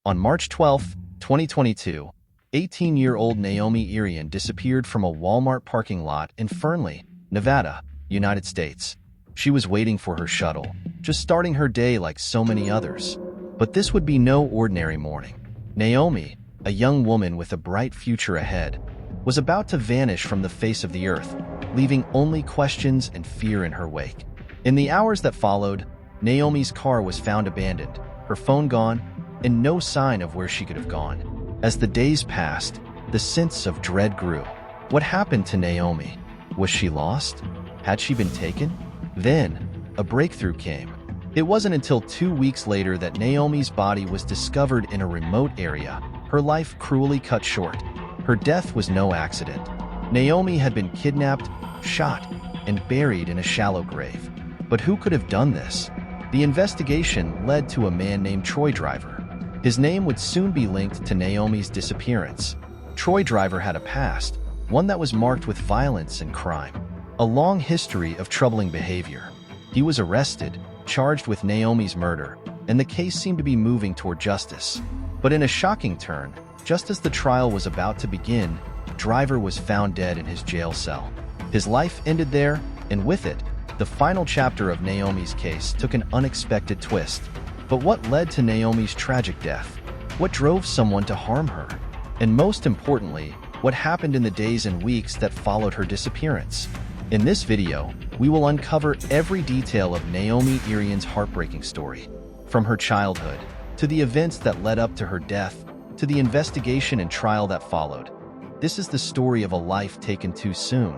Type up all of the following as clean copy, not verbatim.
On March 12, 2022, 18-year-old Naomi Irion disappeared from a Walmart parking lot in Fernley, Nevada, United States. She was waiting for her shuttle, just starting her day like so many others. But this would be no ordinary morning. Naomi, a young woman with a bright future ahead, was about to vanish from the face of the earth, leaving only questions and fear in her wake. In the hours that followed, Naomi's car was found abandoned, her phone gone, and no sign of where she could have gone. As the days passed, the sense of dread grew. What happened to Naomi? Was she lost? Had she been taken? Then, a breakthrough came. It wasn't until 2 weeks later that Naomi's body was discovered in a remote area, her life cruelly cut short. Her death was no accident. Naomi had been kidnapped, shot, and buried in a shallow grave. But who could have done this? The investigation led to a man named Troy Driver. His name would soon be linked to Naomi's disappearance. Troy Driver had a past, one that was marked with violence and crime. A long history of troubling behavior. He was arrested, charged with Naomi's murder, and the case seemed to be moving toward justice. But in a shocking turn, just as the trial was about to begin, Driver was found dead in his jail cell. His life ended there, and with it, the final chapter of Naomi's case took an unexpected twist. But what led to Naomi's tragic death? What drove someone to harm her? And most importantly, what happened in the days and weeks that followed her disappearance? In this video, we will uncover every detail of Naomi Irion's heartbreaking story. From her childhood, to the events that led up to her death, to the investigation and trial that followed. This is the story of a life taken too soon,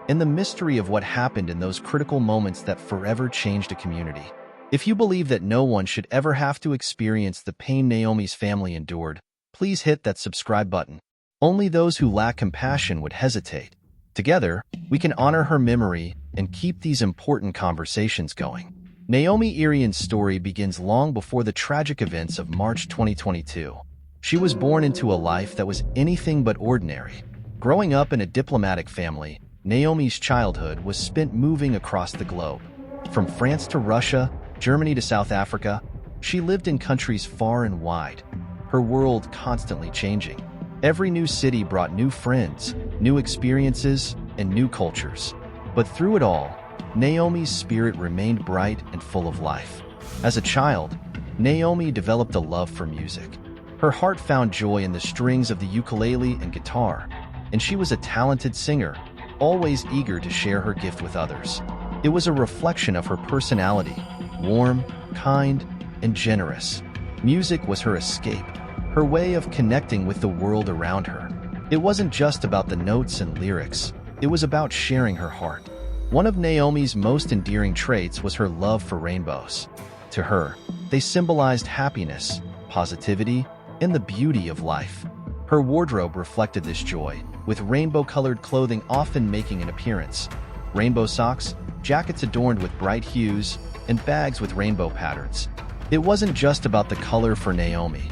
and the mystery of what happened in those critical moments that forever changed a community. If you believe that no one should ever have to experience the pain Naomi's family endured, please hit that subscribe button. Only those who lack compassion would hesitate. Together, we can honor her memory and keep these important conversations going. Naomi Irion's story begins long before the tragic events of March 2022. She was born into a life that was anything but ordinary. Growing up in a diplomatic family, Naomi's childhood was spent moving across the globe. From France to Russia, Germany to South Africa, she lived in countries far and wide, her world constantly changing. Every new city brought new friends, new experiences, and new cultures. But through it all, Naomi's spirit remained bright and full of life. As a child, Naomi developed a love for music. Her heart found joy in the strings of the ukulele and guitar, and she was a talented singer, always eager to share her gift with others. It was a reflection of her personality, warm, kind, and generous. Music was her escape, her way of connecting with the world around her. It wasn't just about the notes and lyrics, it was about sharing her heart. One of Naomi's most endearing traits was her love for rainbows. To her, they symbolized happiness, positivity, and the beauty of life. Her wardrobe reflected this joy, with rainbow-colored clothing often making an appearance. Rainbow socks, jackets adorned with bright hues, and bags with rainbow patterns. It wasn't just about the color for Naomi.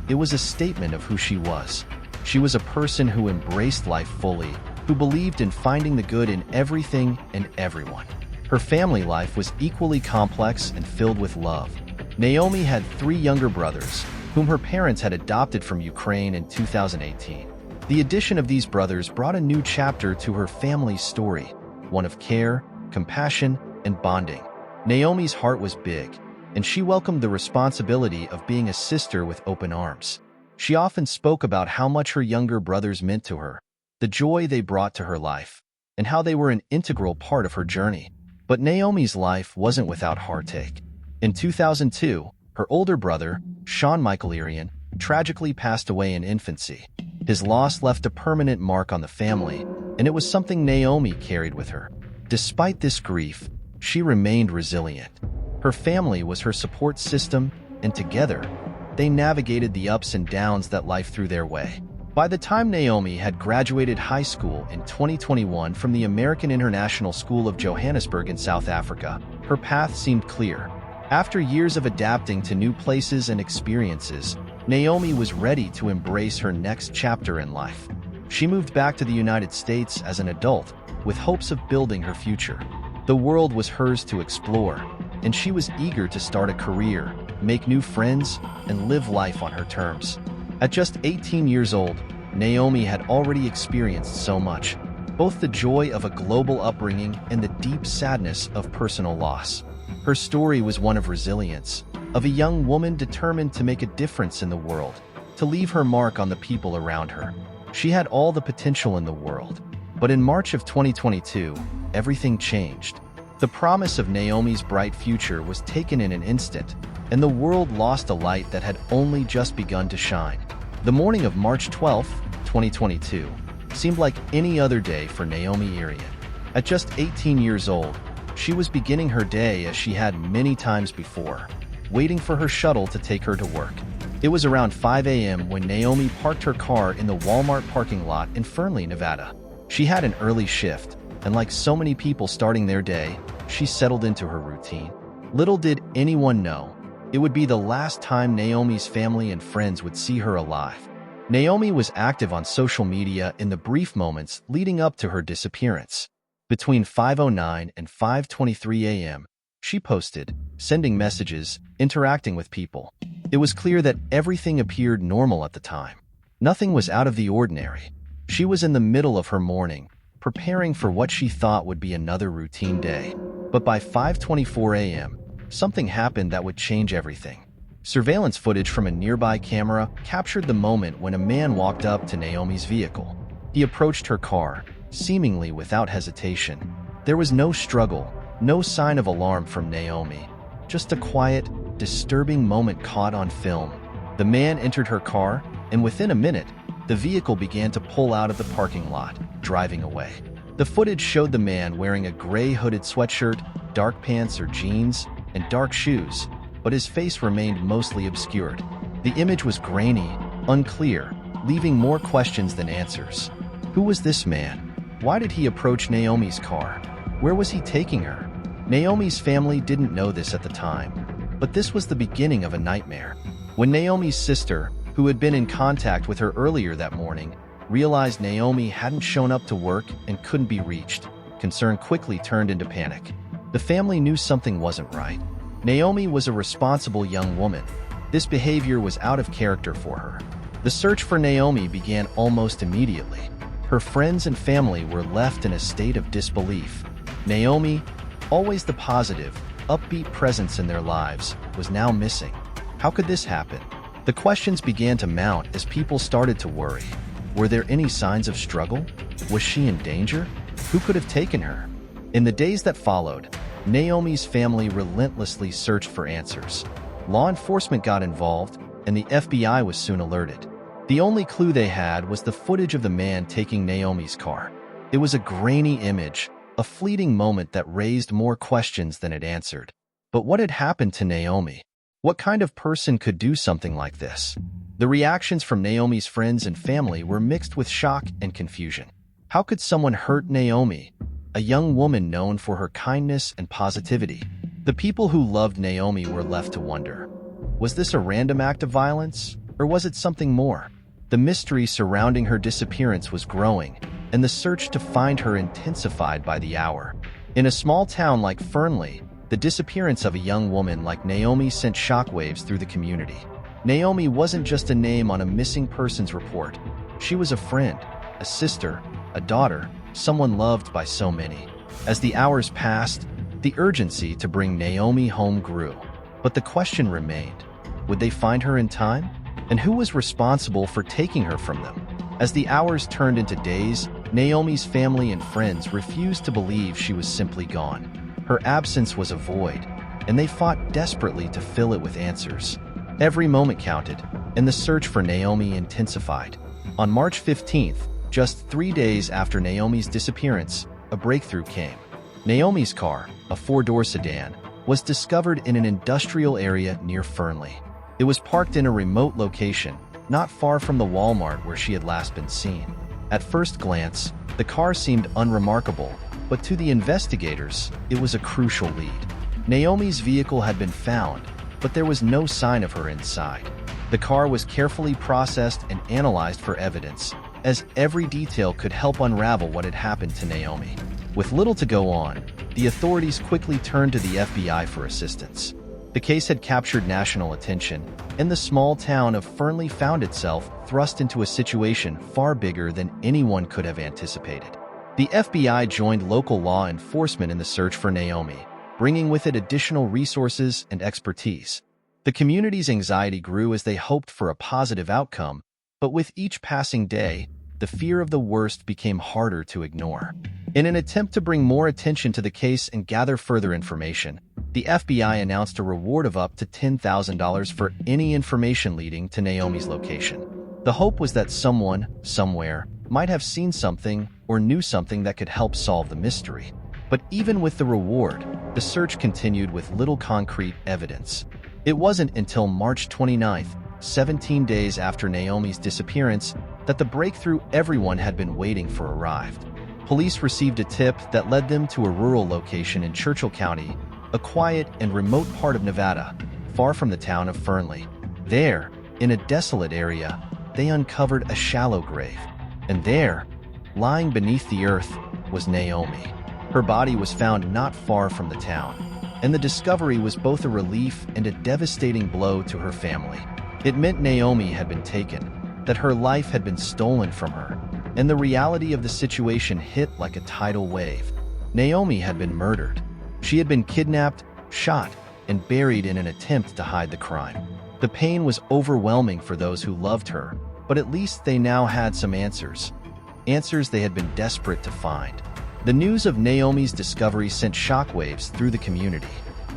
It was a statement of who she was. She was a person who embraced life fully, who believed in finding the good in everything and everyone. Her family life was equally complex and filled with love. Naomi had 3 younger brothers, whom her parents had adopted from Ukraine in 2018. The addition of these brothers brought a new chapter to her family's story, one of care, compassion, and bonding. Naomi's heart was big, and she welcomed the responsibility of being a sister with open arms. She often spoke about how much her younger brothers meant to her, the joy they brought to her life, and how they were an integral part of her journey. But Naomi's life wasn't without heartache. In 2002, her older brother, Sean Michael Irion, tragically passed away in infancy. His loss left a permanent mark on the family, and it was something Naomi carried with her. Despite this grief, she remained resilient. Her family was her support system, and together, they navigated the ups and downs that life threw their way. By the time Naomi had graduated high school in 2021 from the American International School of Johannesburg in South Africa, her path seemed clear. After years of adapting to new places and experiences, Naomi was ready to embrace her next chapter in life. She moved back to the United States as an adult, with hopes of building her future. The world was hers to explore, and she was eager to start a career, make new friends, and live life on her terms. At just 18 years old, Naomi had already experienced so much, both the joy of a global upbringing and the deep sadness of personal loss. Her story was one of resilience, of a young woman determined to make a difference in the world, to leave her mark on the people around her. She had all the potential in the world. But in March of 2022, everything changed. The promise of Naomi's bright future was taken in an instant, and the world lost a light that had only just begun to shine. The morning of March 12, 2022, seemed like any other day for Naomi Irion. At just 18 years old, she was beginning her day as she had many times before, waiting for her shuttle to take her to work. It was around 5 a.m. when Naomi parked her car in the Walmart parking lot in Fernley, Nevada. She had an early shift, and like so many people starting their day, she settled into her routine. Little did anyone know, it would be the last time Naomi's family and friends would see her alive. Naomi was active on social media in the brief moments leading up to her disappearance. Between 5:09 and 5:23 a.m., she posted, sending messages, interacting with people. It was clear that everything appeared normal at the time. Nothing was out of the ordinary. She was in the middle of her morning, preparing for what she thought would be another routine day. But by 5:24 a.m., something happened that would change everything. Surveillance footage from a nearby camera captured the moment when a man walked up to Naomi's vehicle. He approached her car, seemingly without hesitation. There was no struggle, no sign of alarm from Naomi, just a quiet, disturbing moment caught on film. The man entered her car, and within a minute, the vehicle began to pull out of the parking lot, driving away. The footage showed the man wearing a gray hooded sweatshirt, dark pants or jeans, and dark shoes, but his face remained mostly obscured. The image was grainy, unclear, leaving more questions than answers. Who was this man? Why did he approach Naomi's car? Where was he taking her? Naomi's family didn't know this at the time, but this was the beginning of a nightmare. When Naomi's sister, who had been in contact with her earlier that morning, realized Naomi hadn't shown up to work and couldn't be reached, concern quickly turned into panic. The family knew something wasn't right. Naomi was a responsible young woman. This behavior was out of character for her. The search for Naomi began almost immediately. Her friends and family were left in a state of disbelief. Naomi, always the positive, upbeat presence in their lives, was now missing. How could this happen? The questions began to mount as people started to worry. Were there any signs of struggle? Was she in danger? Who could have taken her? In the days that followed, Naomi's family relentlessly searched for answers. Law enforcement got involved, and the FBI was soon alerted. The only clue they had was the footage of the man taking Naomi's car. It was a grainy image, a fleeting moment that raised more questions than it answered. But what had happened to Naomi? What kind of person could do something like this? The reactions from Naomi's friends and family were mixed with shock and confusion. How could someone hurt Naomi, a young woman known for her kindness and positivity? The people who loved Naomi were left to wonder. Was this a random act of violence, or was it something more? The mystery surrounding her disappearance was growing, and the search to find her intensified by the hour. In a small town like Fernley, the disappearance of a young woman like Naomi sent shockwaves through the community. Naomi wasn't just a name on a missing persons report. She was a friend, a sister, a daughter, someone loved by so many. As the hours passed, the urgency to bring Naomi home grew. But the question remained, would they find her in time? And who was responsible for taking her from them? As the hours turned into days, Naomi's family and friends refused to believe she was simply gone. Her absence was a void, and they fought desperately to fill it with answers. Every moment counted, and the search for Naomi intensified. On March 15th, just 3 days after Naomi's disappearance, a breakthrough came. Naomi's car, a 4-door sedan, was discovered in an industrial area near Fernley. It was parked in a remote location, not far from the Walmart where she had last been seen. At first glance, the car seemed unremarkable, but to the investigators, it was a crucial lead. Naomi's vehicle had been found, but there was no sign of her inside. The car was carefully processed and analyzed for evidence, as every detail could help unravel what had happened to Naomi. With little to go on, the authorities quickly turned to the FBI for assistance. The case had captured national attention, and the small town of Fernley found itself thrust into a situation far bigger than anyone could have anticipated. The FBI joined local law enforcement in the search for Naomi, bringing with it additional resources and expertise. The community's anxiety grew as they hoped for a positive outcome, but with each passing day, the fear of the worst became harder to ignore. In an attempt to bring more attention to the case and gather further information, the FBI announced a reward of up to $10,000 for any information leading to Naomi's location. The hope was that someone, somewhere, might have seen something or knew something that could help solve the mystery. But even with the reward, the search continued with little concrete evidence. It wasn't until March 29th, 17 days after Naomi's disappearance, that the breakthrough everyone had been waiting for arrived. Police received a tip that led them to a rural location in Churchill County, a quiet and remote part of Nevada, far from the town of Fernley. There, in a desolate area, they uncovered a shallow grave. And there, lying beneath the earth, was Naomi. Her body was found not far from the town, and the discovery was both a relief and a devastating blow to her family. It meant Naomi had been taken, that her life had been stolen from her, and the reality of the situation hit like a tidal wave. Naomi had been murdered. She had been kidnapped, shot, and buried in an attempt to hide the crime. The pain was overwhelming for those who loved her, but at least they now had some answers. Answers they had been desperate to find. The news of Naomi's discovery sent shockwaves through the community.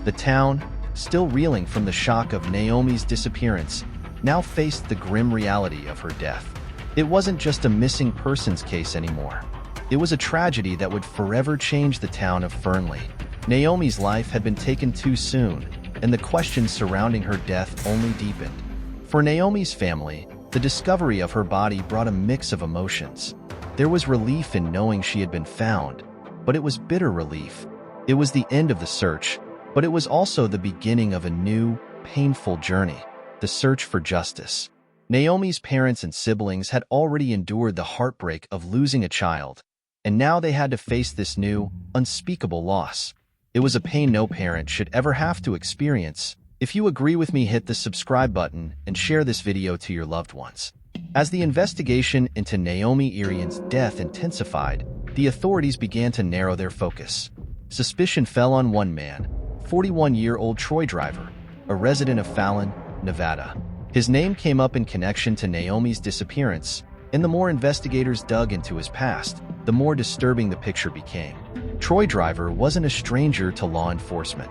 The town, still reeling from the shock of Naomi's disappearance, now faced the grim reality of her death. It wasn't just a missing persons case anymore. It was a tragedy that would forever change the town of Fernley. Naomi's life had been taken too soon, and the questions surrounding her death only deepened. For Naomi's family, the discovery of her body brought a mix of emotions. There was relief in knowing she had been found, but it was bitter relief. It was the end of the search, but it was also the beginning of a new, painful journey, the search for justice. Naomi's parents and siblings had already endured the heartbreak of losing a child, and now they had to face this new, unspeakable loss. It was a pain no parent should ever have to experience. If you agree with me, hit the subscribe button and share this video to your loved ones. As the investigation into Naomi Irion's death intensified, the authorities began to narrow their focus. Suspicion fell on one man, 41-year-old Troy Driver, a resident of Fallon, Nevada. His name came up in connection to Naomi's disappearance, and the more investigators dug into his past, the more disturbing the picture became. Troy Driver wasn't a stranger to law enforcement.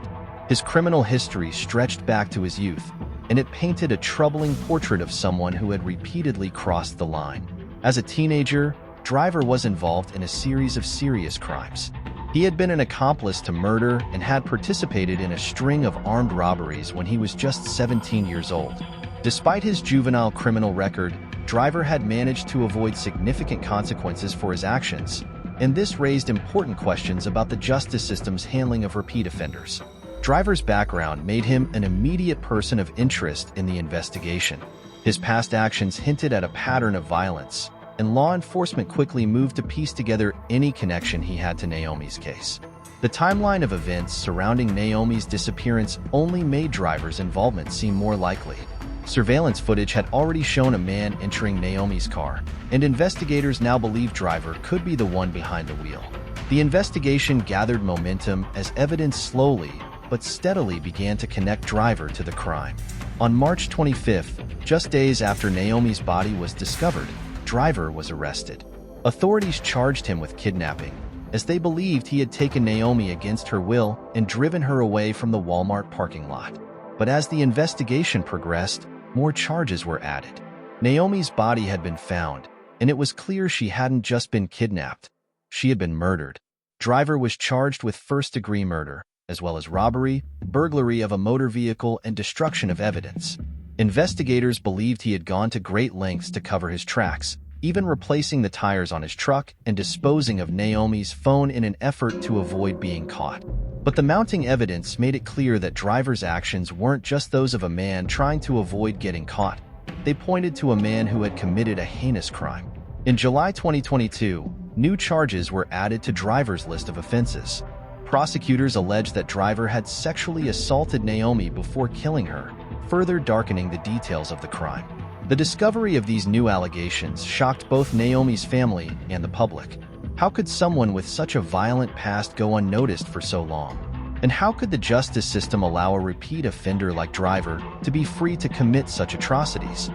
His criminal history stretched back to his youth, and it painted a troubling portrait of someone who had repeatedly crossed the line. As a teenager, Driver was involved in a series of serious crimes. He had been an accomplice to murder and had participated in a string of armed robberies when he was just 17 years old. Despite his juvenile criminal record, Driver had managed to avoid significant consequences for his actions, and this raised important questions about the justice system's handling of repeat offenders. Driver's background made him an immediate person of interest in the investigation. His past actions hinted at a pattern of violence, and law enforcement quickly moved to piece together any connection he had to Naomi's case. The timeline of events surrounding Naomi's disappearance only made Driver's involvement seem more likely. Surveillance footage had already shown a man entering Naomi's car, and investigators now believe Driver could be the one behind the wheel. The investigation gathered momentum as evidence slowly but steadily began to connect Driver to the crime. On March 25th, just days after Naomi's body was discovered, Driver was arrested. Authorities charged him with kidnapping, as they believed he had taken Naomi against her will and driven her away from the Walmart parking lot. But as the investigation progressed, more charges were added. Naomi's body had been found, and it was clear she hadn't just been kidnapped. She had been murdered. Driver was charged with first-degree murder, as well as robbery, burglary of a motor vehicle, and destruction of evidence. Investigators believed he had gone to great lengths to cover his tracks, even replacing the tires on his truck and disposing of Naomi's phone in an effort to avoid being caught. But the mounting evidence made it clear that Driver's actions weren't just those of a man trying to avoid getting caught. They pointed to a man who had committed a heinous crime. In July 2022, new charges were added to Driver's list of offenses. Prosecutors allege that Driver had sexually assaulted Naomi before killing her, further darkening the details of the crime. The discovery of these new allegations shocked both Naomi's family and the public. How could someone with such a violent past go unnoticed for so long? And how could the justice system allow a repeat offender like Driver to be free to commit such atrocities?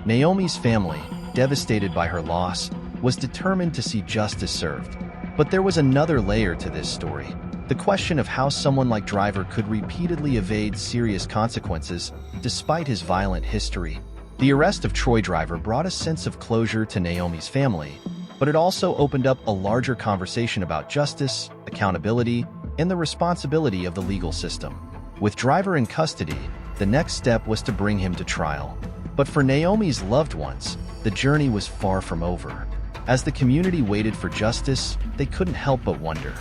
Naomi's family, devastated by her loss, was determined to see justice served. But there was another layer to this story. The question of how someone like Driver could repeatedly evade serious consequences despite his violent history. The arrest of Troy Driver brought a sense of closure to Naomi's family, but it also opened up a larger conversation about justice, accountability, and the responsibility of the legal system. With Driver in custody, the next step was to bring him to trial. But for Naomi's loved ones, the journey was far from over. As the community waited for justice, they couldn't help but wonder,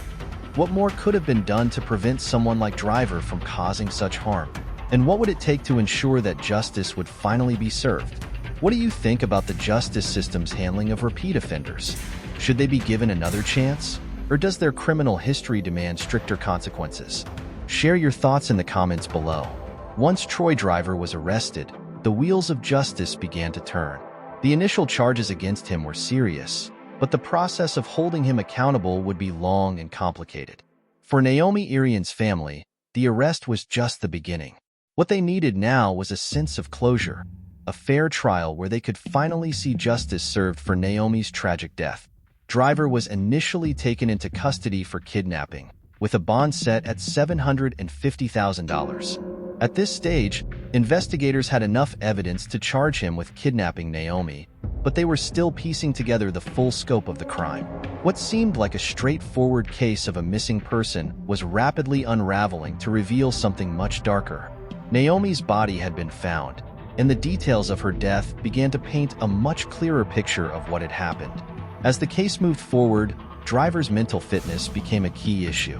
what more could have been done to prevent someone like Driver from causing such harm? And what would it take to ensure that justice would finally be served? What do you think about the justice system's handling of repeat offenders? Should they be given another chance? Or does their criminal history demand stricter consequences? Share your thoughts in the comments below. Once Troy Driver was arrested, the wheels of justice began to turn. The initial charges against him were serious, but the process of holding him accountable would be long and complicated. For Naomi Irion's family, the arrest was just the beginning. What they needed now was a sense of closure, a fair trial where they could finally see justice served for Naomi's tragic death. Driver was initially taken into custody for kidnapping, with a bond set at $750,000. At this stage, investigators had enough evidence to charge him with kidnapping Naomi, but they were still piecing together the full scope of the crime. What seemed like a straightforward case of a missing person was rapidly unraveling to reveal something much darker. Naomi's body had been found, and the details of her death began to paint a much clearer picture of what had happened. As the case moved forward, Driver's mental fitness became a key issue.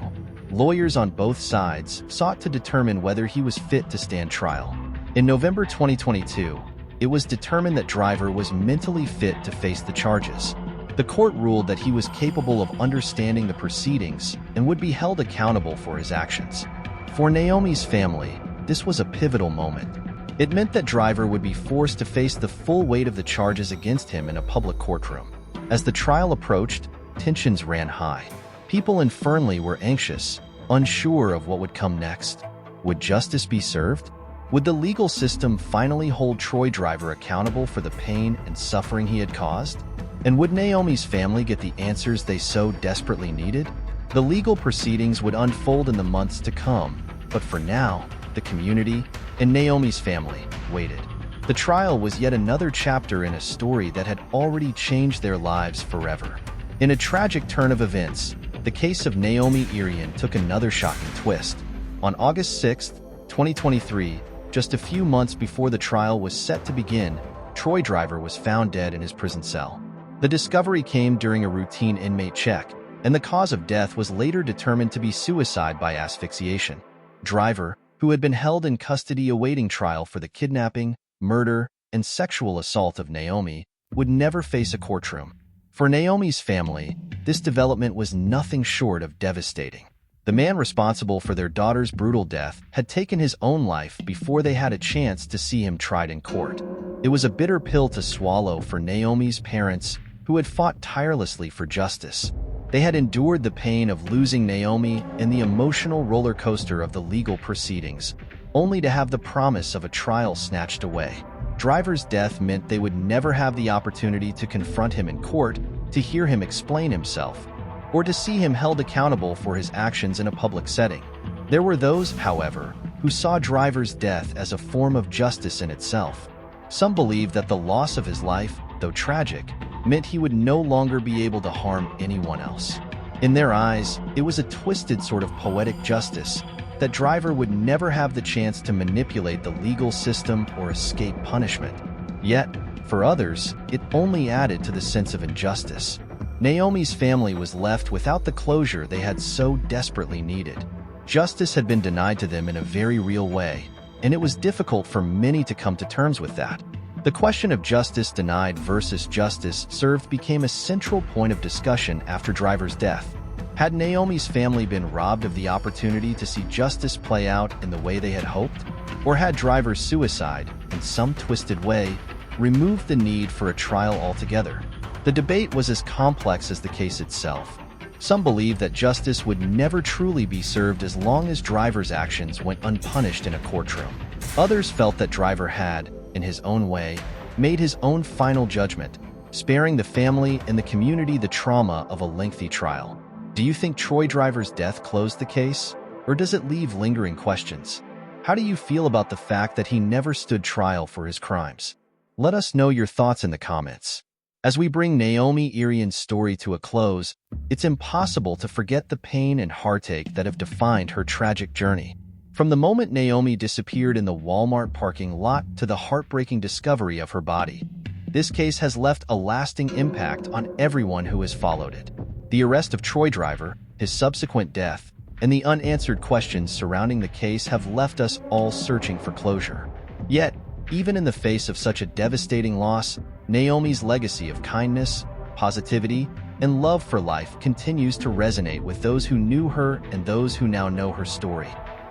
Lawyers on both sides sought to determine whether he was fit to stand trial. In November 2022, it was determined that Driver was mentally fit to face the charges. The court ruled that he was capable of understanding the proceedings and would be held accountable for his actions. For Naomi's family, this was a pivotal moment. It meant that Driver would be forced to face the full weight of the charges against him in a public courtroom. As the trial approached, tensions ran high. People in Fernley were anxious, unsure of what would come next. Would justice be served? Would the legal system finally hold Troy Driver accountable for the pain and suffering he had caused? And would Naomi's family get the answers they so desperately needed? The legal proceedings would unfold in the months to come, but for now, the community and Naomi's family waited. The trial was yet another chapter in a story that had already changed their lives forever. In a tragic turn of events, the case of Naomi Irion took another shocking twist. On August 6, 2023, just a few months before the trial was set to begin, Troy Driver was found dead in his prison cell. The discovery came during a routine inmate check, and the cause of death was later determined to be suicide by asphyxiation. Driver, who had been held in custody awaiting trial for the kidnapping, murder, and sexual assault of Naomi, would never face a courtroom. For Naomi's family, this development was nothing short of devastating. The man responsible for their daughter's brutal death had taken his own life before they had a chance to see him tried in court. It was a bitter pill to swallow for Naomi's parents, who had fought tirelessly for justice. They had endured the pain of losing Naomi and the emotional roller coaster of the legal proceedings, only to have the promise of a trial snatched away. Driver's death meant they would never have the opportunity to confront him in court, to hear him explain himself, or to see him held accountable for his actions in a public setting. There were those, however, who saw Driver's death as a form of justice in itself. Some believed that the loss of his life, though tragic, meant he would no longer be able to harm anyone else. In their eyes, it was a twisted sort of poetic justice, that Driver would never have the chance to manipulate the legal system or escape punishment. Yet, for others, it only added to the sense of injustice. Naomi's family was left without the closure they had so desperately needed. Justice had been denied to them in a very real way, and it was difficult for many to come to terms with that. The question of justice denied versus justice served became a central point of discussion after Driver's death. Had Naomi's family been robbed of the opportunity to see justice play out in the way they had hoped? Or had driver's suicide, in some twisted way, removed the need for a trial altogether? The debate was as complex as the case itself. Some believed that justice would never truly be served as long as Driver's actions went unpunished in a courtroom. Others felt that Driver had, in his own way, made his own final judgment, sparing the family and the community the trauma of a lengthy trial. Do you think Troy Driver's death closed the case, or does it leave lingering questions? How do you feel about the fact that he never stood trial for his crimes? Let us know your thoughts in the comments. As we bring Naomi Irion's story to a close, it's impossible to forget the pain and heartache that have defined her tragic journey. From the moment Naomi disappeared in the Walmart parking lot to the heartbreaking discovery of her body, this case has left a lasting impact on everyone who has followed it. The arrest of Troy Driver, his subsequent death, and the unanswered questions surrounding the case have left us all searching for closure. Yet, even in the face of such a devastating loss, Naomi's legacy of kindness, positivity, and love for life continues to resonate with those who knew her and those who now know her story.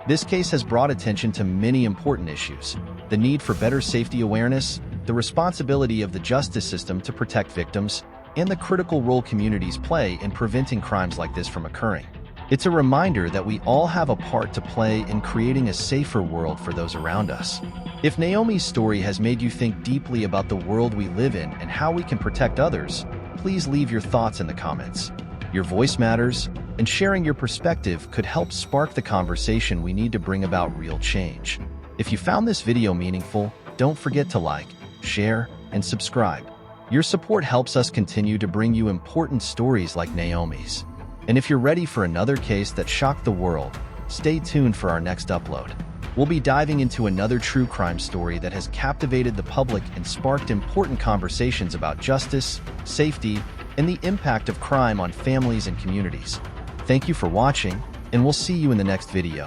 This case has brought attention to many important issues: the need for better safety awareness, the responsibility of the justice system to protect victims, and the critical role communities play in preventing crimes like this from occurring. It's a reminder that we all have a part to play in creating a safer world for those around us. If Naomi's story has made you think deeply about the world we live in and how we can protect others, please leave your thoughts in the comments. Your voice matters, and sharing your perspective could help spark the conversation we need to bring about real change. If you found this video meaningful, don't forget to like, share, and subscribe. Your support helps us continue to bring you important stories like Naomi's. And if you're ready for another case that shocked the world, stay tuned for our next upload. We'll be diving into another true crime story that has captivated the public and sparked important conversations about justice, safety, and the impact of crime on families and communities. Thank you for watching, and we'll see you in the next video.